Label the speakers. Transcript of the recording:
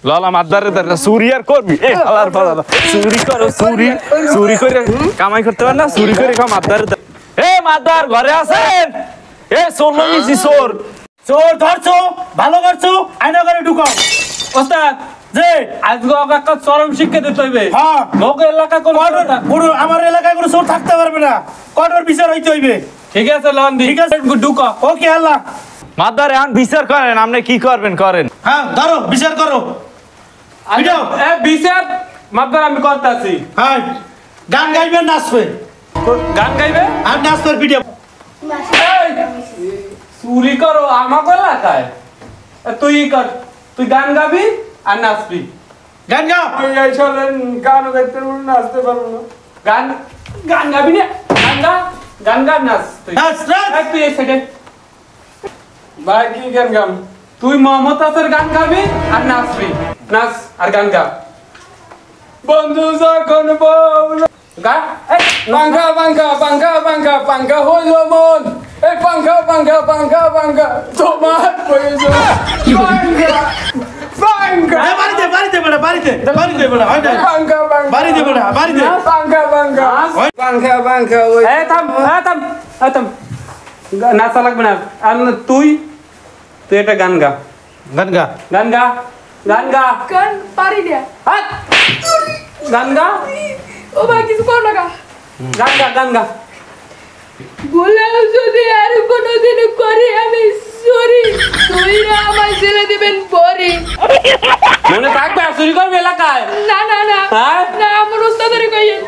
Speaker 1: লালা মাদারে দাঁড়া চুরি আর করবি এ হালার পালা চুরি করো চুরি করে কামাই করতে পার না চুরি করে খাও মাদারে এ মাদার ঘরে আছেন এ চোর নিছি চোর
Speaker 2: চোর ধরছো ভালো করছো আয়না করে ঢুকাও
Speaker 3: ওস্তাদ
Speaker 2: যে
Speaker 3: আজকে একটা চরম শিক্ষা দিতে হইবে
Speaker 2: হ্যাঁ
Speaker 3: লোক এলাকা কোন
Speaker 2: পুরো আমার এলাকায় কোনো চোর থাকতে পারবে না কঠোর বিচার হইতে হইবে
Speaker 3: ঠিক আছে লন্দি
Speaker 2: ঠিক আছে।
Speaker 3: ঢুকো
Speaker 2: ওকে আল্লাহ
Speaker 1: মাদারে আন বিচার করেন আপনি কি করবেন করেন
Speaker 2: হ্যাঁ ধরো বিচার করো ভিডিও।
Speaker 3: এ বিচার মাদার আমি করতেছি
Speaker 2: হ্যাঁ গান গাইবে নাচবে
Speaker 3: গান গাইবে
Speaker 2: আর নাচবে ভিডিও
Speaker 3: এই, চুরি করো আমাকে এলাকায় তুই কর তুই গান গাবি আর নাচবি
Speaker 2: গান গাও
Speaker 3: এই চলেন গান গাইতে পারবো না নাচতে পারবো না গান গান গাবি না গান গা নাচ তুই
Speaker 2: নাচ নাচ
Speaker 3: এই, তুই এই সাইডে ভাই কি গান গাম তুই মোহাম্মদ আসের গান গাবি আর নাচবি নাচ আর গান গা বন্ধু যখন বল গা এই পাঙ্খা পাঙ্খা পাঙ্খা পাঙ্খা পাঙ্খা হইল মন এই পাঙ্খা পাঙ্খা পাঙ্খা পাঙ্খা তোমার প্রয়োজন পাঙ্খা পাঙ্খা
Speaker 2: এ বাড়িতে বেড়া বাড়িতে বেড়া হয় না
Speaker 3: পাঙ্খা পাঙ্খা
Speaker 2: বাড়িতে বেড়া বাড়িতে
Speaker 3: পাঙ্খা পাঙ্খা পাঙ্খা পাঙ্খা ওই এই থাম নাচা লাগবে না আর তুই এটা গান গা
Speaker 2: গান গা
Speaker 3: গান গা গান গা
Speaker 4: গান পারি না
Speaker 3: হাত গান গা
Speaker 4: ও ভাই কিছু কর না
Speaker 3: গান গা
Speaker 4: বললাম যদি আর কোনোদিন করি আমি সরি তুই না আমার ছেলে দিবেন পরে
Speaker 3: মনে থাকবে চুরি করবে এলাকায়
Speaker 4: না না না
Speaker 3: হ্যাঁ?
Speaker 4: না আমার উস্তাদের কইয়েন